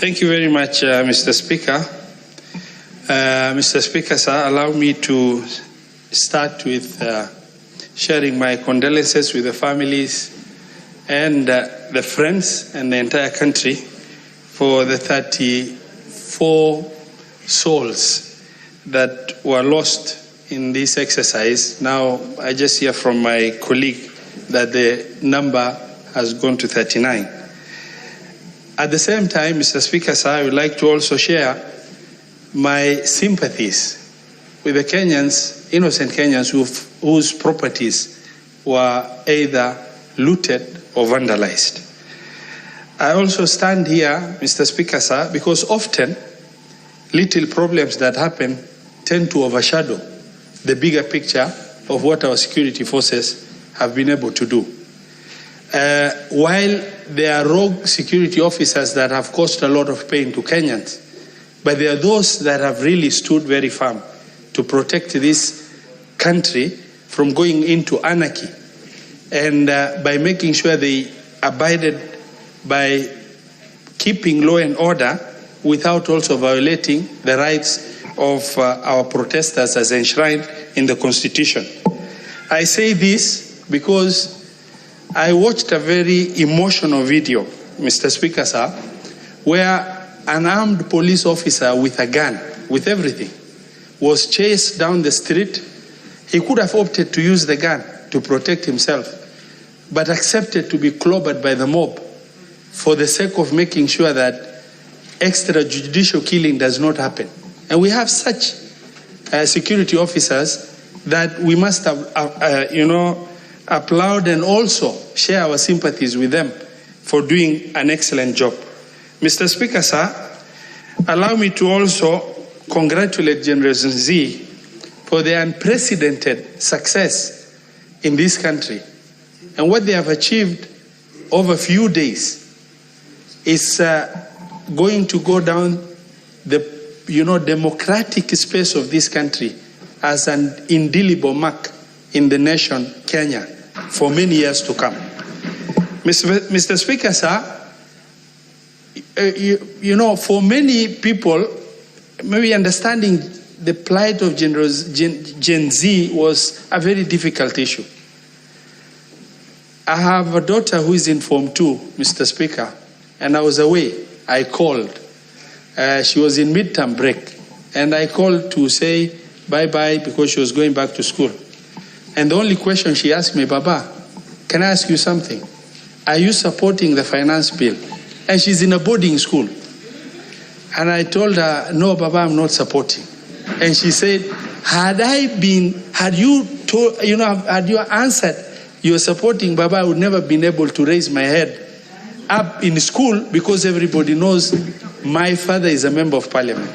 Thank you very much, Mr. Speaker. Mr. Speaker, sir, allow me to start with sharing my condolences with the families and the friends and the entire country for the 34 souls that were lost in this exercise. Now, I just hear from my colleague that the number has gone to 39. At the same time, Mr. Speaker, sir, I would like to also share my sympathies with the Kenyans, innocent Kenyans whose properties were either looted or vandalized. I also stand here, Mr. Speaker, sir, because often little problems that happen tend to overshadow the bigger picture of what our security forces have been able to do. While there are rogue security officers that have caused a lot of pain to Kenyans, but there are those that have really stood very firm to protect this country from going into anarchy, and by making sure they abided by keeping law and order without also violating the rights of our protesters as enshrined in the Constitution. I say this because I watched a very emotional video, Mr. Speaker, sir, where an armed police officer with a gun, with everything, was chased down the street. He could have opted to use the gun to protect himself, but accepted to be clobbered by the mob for the sake of making sure that extrajudicial killing does not happen. And we have such security officers that we must applaud and also share our sympathies with them for doing an excellent job. Mr. Speaker, sir, allow me to also congratulate General Z for their unprecedented success in this country. And what they have achieved over a few days is going to go down the democratic space of this country as an indelible mark in the nation, Kenya, for many years to come. Mr. Speaker, sir, for many people, maybe understanding the plight of Gen Z was a very difficult issue. I have a daughter who is in Form 2, Mr. Speaker, and I was away. I called. She was in midterm break, and I called to say bye-bye because she was going back to school. And the only question she asked me, Baba, can I ask you something? Are you supporting the finance bill? And she's in a boarding school. And I told her, no, Baba, I'm not supporting. And she said, had you answered you're supporting Baba, I would never have been able to raise my head up in school because everybody knows my father is a member of parliament.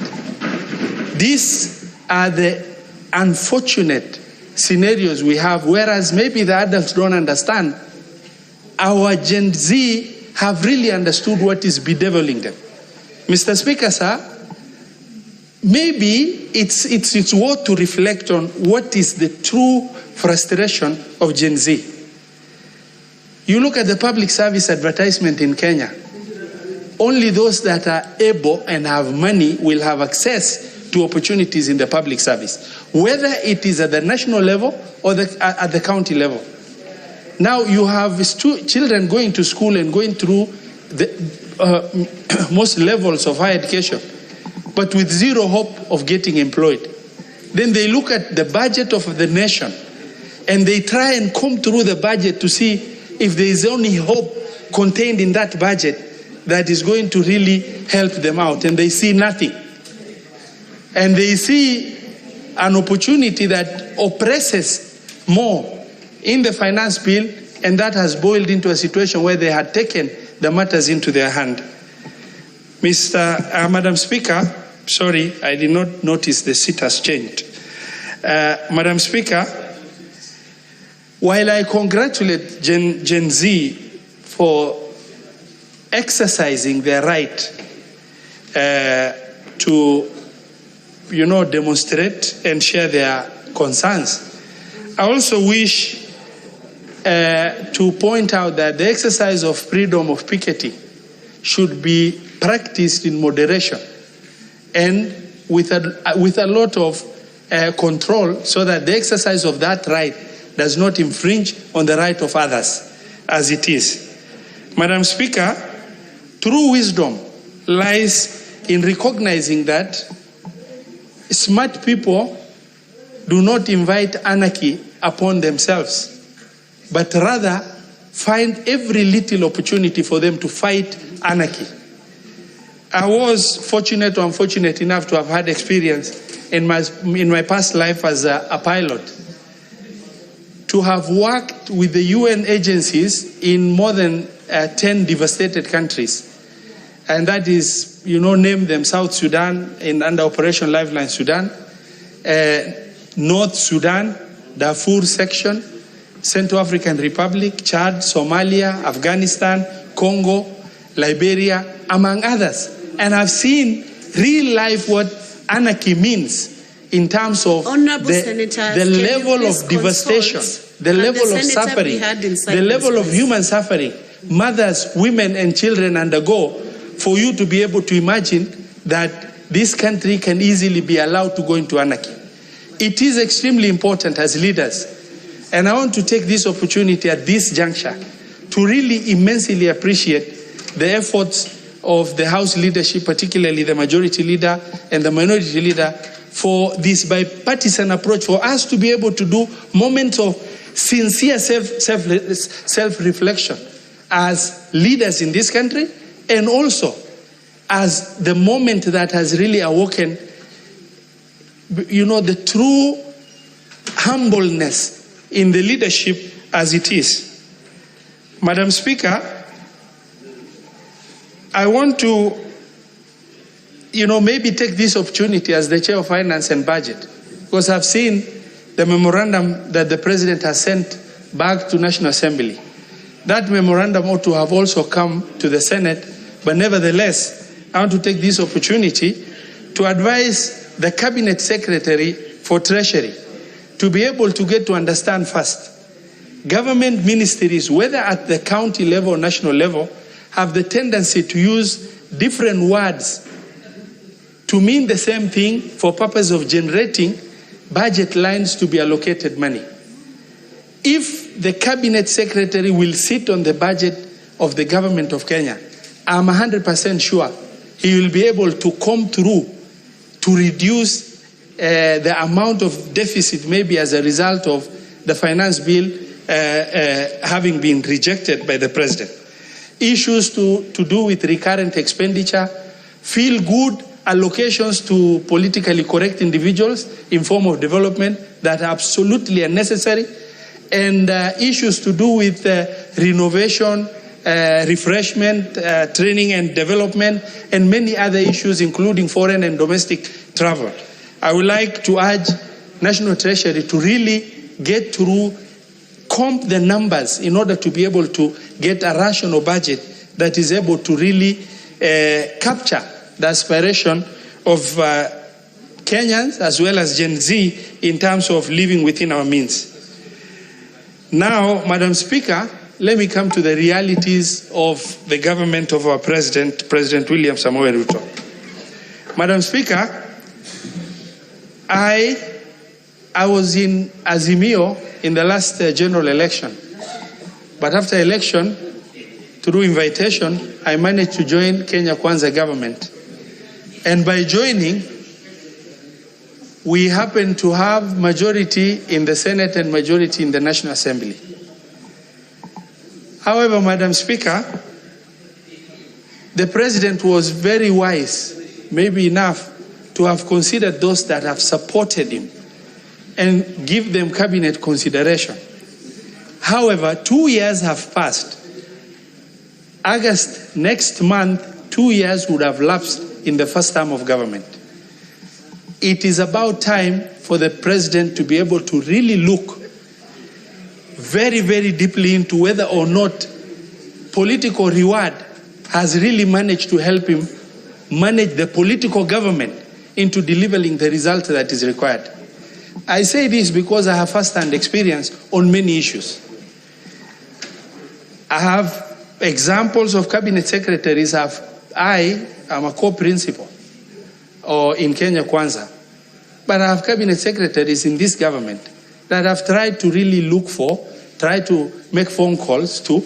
These are the unfortunate scenarios we have, whereas maybe the adults don't understand. Our Gen Z have really understood what is bedeviling them. Mr. Speaker, sir, maybe it's worth to reflect on what is the true frustration of Gen Z. You look at the public service advertisement in Kenya. Only those that are able and have money will have access to opportunities in the public service, whether it is at the national level or at the county level. Now you have children going to school and going through the most levels of higher education, but with zero hope of getting employed. Then they look at the budget of the nation and they try and comb through the budget to see if there is only hope contained in that budget that is going to really help them out, and they see nothing. And they see an opportunity that oppresses more in the finance bill, and that has boiled into a situation where they had taken the matters into their hand. Madam Speaker, sorry, I did not notice the seat has changed. Madam Speaker, while I congratulate Gen Z for exercising their right to demonstrate and share their concerns, I also wish to point out that the exercise of freedom of picketing should be practiced in moderation and with a lot of control, so that the exercise of that right does not infringe on the right of others, as it is. Madam Speaker, true wisdom lies in recognizing that smart people do not invite anarchy upon themselves, but rather find every little opportunity for them to fight anarchy. I was fortunate or unfortunate enough to have had experience in my past life as a pilot, to have worked with the UN agencies in more than 10 devastated countries. And that is, name them: South Sudan under Operation Lifeline Sudan, North Sudan, Darfur section, Central African Republic, Chad, Somalia, Afghanistan, Congo, Liberia, among others. And I've seen real life what anarchy means in terms of the level of devastation, the level of suffering, the level of human suffering mothers, women, and children undergo, for you to be able to imagine that this country can easily be allowed to go into anarchy. It is extremely important as leaders, and I want to take this opportunity at this juncture to really immensely appreciate the efforts of the House leadership, particularly the majority leader and the minority leader, for this bipartisan approach, for us to be able to do moments of sincere self-reflection as leaders in this country, and also as the moment that has really awoken, the true humbleness in the leadership as it is. Madam Speaker, I want to, maybe take this opportunity as the Chair of Finance and Budget, because I've seen the memorandum that the President has sent back to National Assembly. That memorandum ought to have also come to the Senate, but nevertheless, I want to take this opportunity to advise the Cabinet Secretary for Treasury to be able to get to understand first. Government ministries, whether at the county level or national level, have the tendency to use different words to mean the same thing for purpose of generating budget lines to be allocated money. If the Cabinet Secretary will sit on the budget of the government of Kenya, I'm 100% sure he will be able to come through to reduce the amount of deficit, maybe as a result of the finance bill having been rejected by the President. Issues to do with recurrent expenditure, feel good allocations to politically correct individuals in form of development that are absolutely unnecessary, and issues to do with renovation, refreshment, training and development, and many other issues, including foreign and domestic travel. I would like to urge National Treasury to really get through, comp the numbers in order to be able to get a rational budget that is able to really capture the aspiration of Kenyans as well as Gen Z in terms of living within our means. Now, Madam Speaker, let me come to the realities of the government of our President, President William Samoei Ruto. Madam Speaker, I was in Azimio in the last general election, but after election, through invitation, I managed to join Kenya Kwanza government. And by joining, we happen to have majority in the Senate and majority in the National Assembly. However, Madam Speaker, the President was very wise, maybe enough, to have considered those that have supported him and give them cabinet consideration. However, 2 years have passed. August next month, 2 years would have lapsed in the first term of government. It is about time for the President to be able to really look very, very deeply into whether or not political reward has really managed to help him manage the political government into delivering the result that is required. I say this because I have first-hand experience on many issues. I have examples of cabinet secretaries I am a co-principal or in Kenya Kwanza, but I have cabinet secretaries in this government that I've tried to really look for, try to make phone calls to,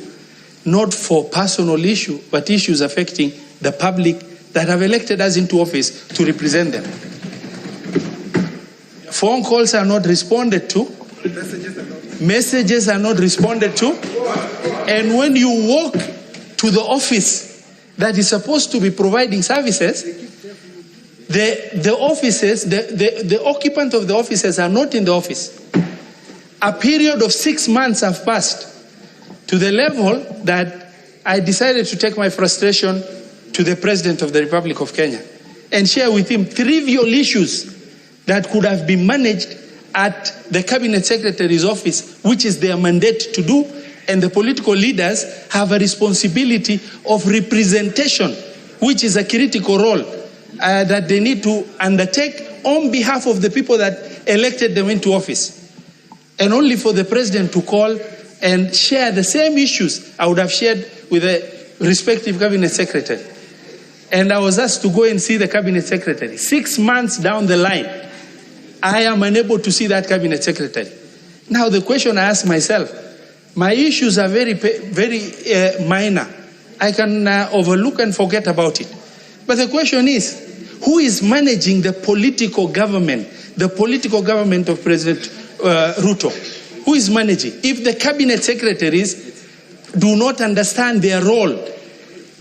not for personal issue, but issues affecting the public that have elected us into office to represent them. Phone calls are not responded to. Messages are not responded to. And when you walk to the office that is supposed to be providing services, the offices, the occupant of the offices are not in the office. A period of 6 months have passed to the level that I decided to take my frustration to the President of the Republic of Kenya and share with him trivial issues that could have been managed at the Cabinet Secretary's office, which is their mandate to do, and the political leaders have a responsibility of representation, which is a critical role that they need to undertake on behalf of the people that elected them into office. And only for the President to call and share the same issues I would have shared with the respective Cabinet Secretary. And I was asked to go and see the Cabinet Secretary. 6 months down the line, I am unable to see that Cabinet Secretary. Now the question I ask myself, my issues are very minor. I can overlook and forget about it. But the question is, who is managing the political government of President Ruto? Who is managing? If the Cabinet Secretaries do not understand their role,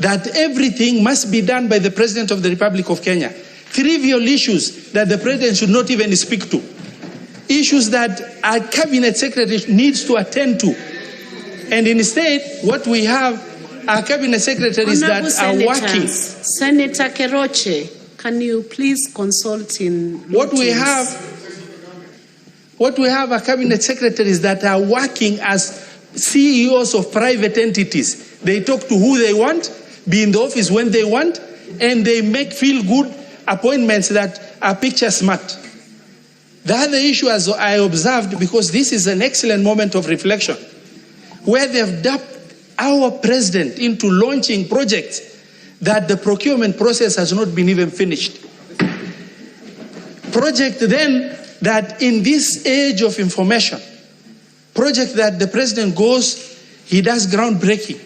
that everything must be done by the President of the Republic of Kenya, trivial issues that the President should not even speak to, issues that a Cabinet Secretary needs to attend to. And instead, what we have are Cabinet Secretaries that are working. Senator Keroche, can you please consult in meetings? What we have are Cabinet Secretaries that are working as CEOs of private entities. They talk to who they want, be in the office when they want, and they make feel-good appointments that are picture smart. The other issue, as I observed, because this is an excellent moment of reflection, where they've dubbed our president into launching projects that the procurement process has not been even finished. Project then that in this age of information, project that the president goes, he does groundbreaking.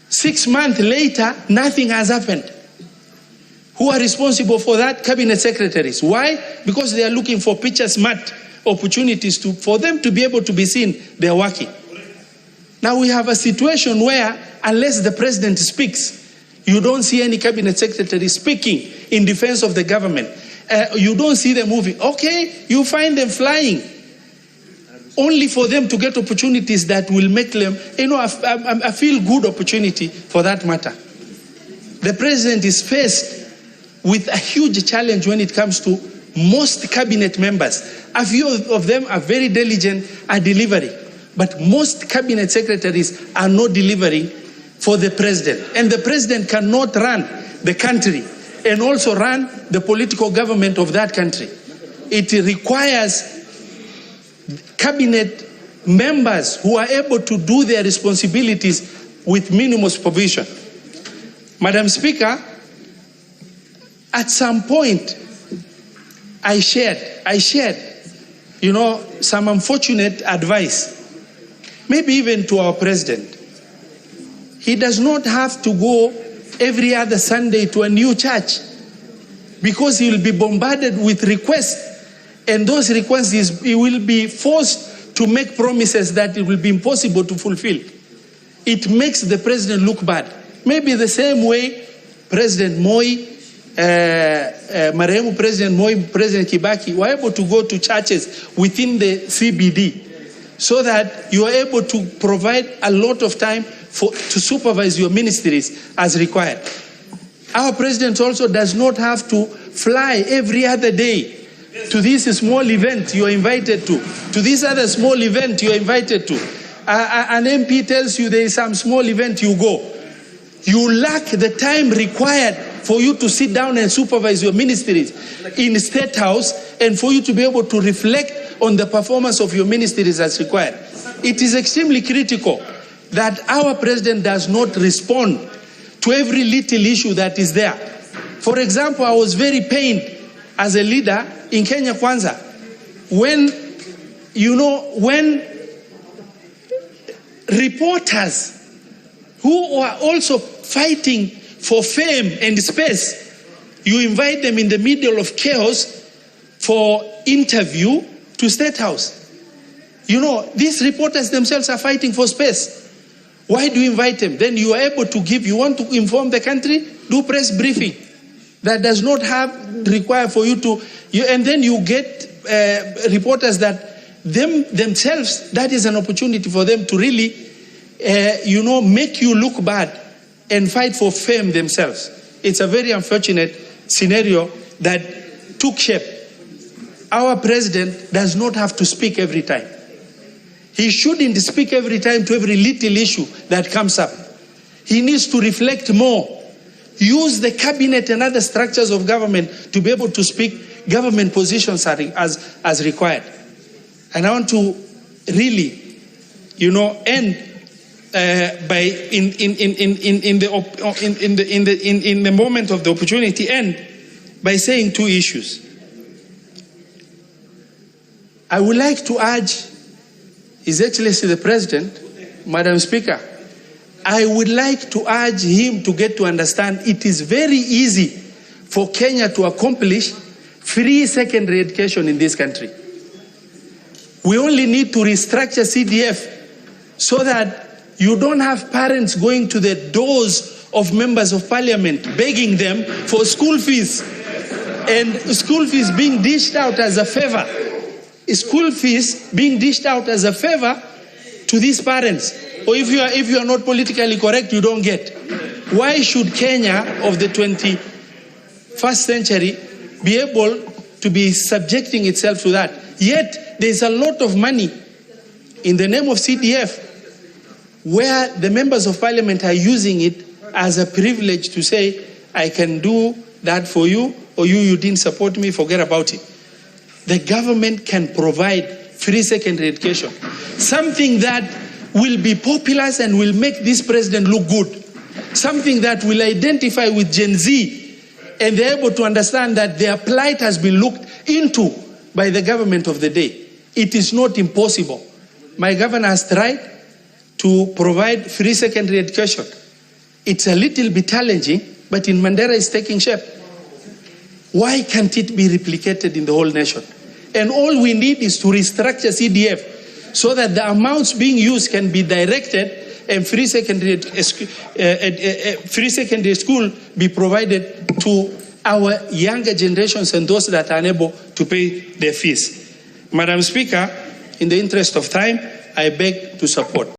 6 months later, nothing has happened. Who are responsible for that? Cabinet secretaries. Why? Because they are looking for picture smart opportunities for them to be able to be seen they are working. Now we have a situation where unless the president speaks, you don't see any cabinet secretary speaking in defense of the government. You don't see them moving. Okay, you find them flying, only for them to get opportunities that will make them, a feel-good opportunity for that matter. The president is faced with a huge challenge when it comes to most cabinet members. A few of them are very diligent at delivering, but most cabinet secretaries are not delivering for the president. And the president cannot run the country and also run the political government of that country. It requires cabinet members who are able to do their responsibilities with minimum supervision. Madam Speaker, at some point, I shared, some unfortunate advice, maybe even to our president. He does not have to go every other Sunday to a new church, because he will be bombarded with requests, and those requests he will be forced to make promises that it will be impossible to fulfill. It makes the president look bad. Maybe the same way President Moi, Marehemu President Moi, President Kibaki were able to go to churches within the CBD, so that you are able to provide a lot of time to supervise your ministries as required. Our president also does not have to fly every other day to this small event you are invited to this other small event you are invited to. An MP tells you there is some small event, you go. You lack the time required for you to sit down and supervise your ministries in State House, and for you to be able to reflect on the performance of your ministries as required. It is extremely critical that our president does not respond to every little issue that is there. For example, I was very pained as a leader in Kenya Kwanza when, when reporters who are also fighting for fame and space, you invite them in the middle of chaos for interview to State House. These reporters themselves are fighting for space. Why do you invite them? Then you are able to you want to inform the country, do press briefing. That does not require for you to, and then you get reporters that themselves, that is an opportunity for them to really, make you look bad and fight for fame themselves. It's a very unfortunate scenario that took shape. Our president does not have to speak every time. He shouldn't speak every time to every little issue that comes up. He needs to reflect more. Use the cabinet and other structures of government to be able to speak government positions as required. And I want to really, end by in the moment of the opportunity, end by saying two issues. I would like to urge His Excellency the President, Madam Speaker, I would like to urge him to get to understand it is very easy for Kenya to accomplish free secondary education in this country. We only need to restructure CDF so that you don't have parents going to the doors of members of parliament begging them for school fees, and school fees being dished out as a favor. School fees being dished out as a favor to these parents. Or if you are not politically correct, you don't get. Why should Kenya of the 21st century be able to be subjecting itself to that? Yet there's a lot of money in the name of CDF where the members of parliament are using it as a privilege to say, I can do that for you, or you didn't support me, forget about it. The government can provide free secondary education, something that will be populous and will make this president look good, something that will identify with Gen Z, and they're able to understand that their plight has been looked into by the government of the day. It is not impossible. My governor has tried to provide free secondary education. It's a little bit challenging, but in Mandera it's taking shape. Why can't it be replicated in the whole nation? And all we need is to restructure CDF so that the amounts being used can be directed and free secondary school be provided to our younger generations and those that are unable to pay their fees. Madam Speaker, in the interest of time, I beg to support.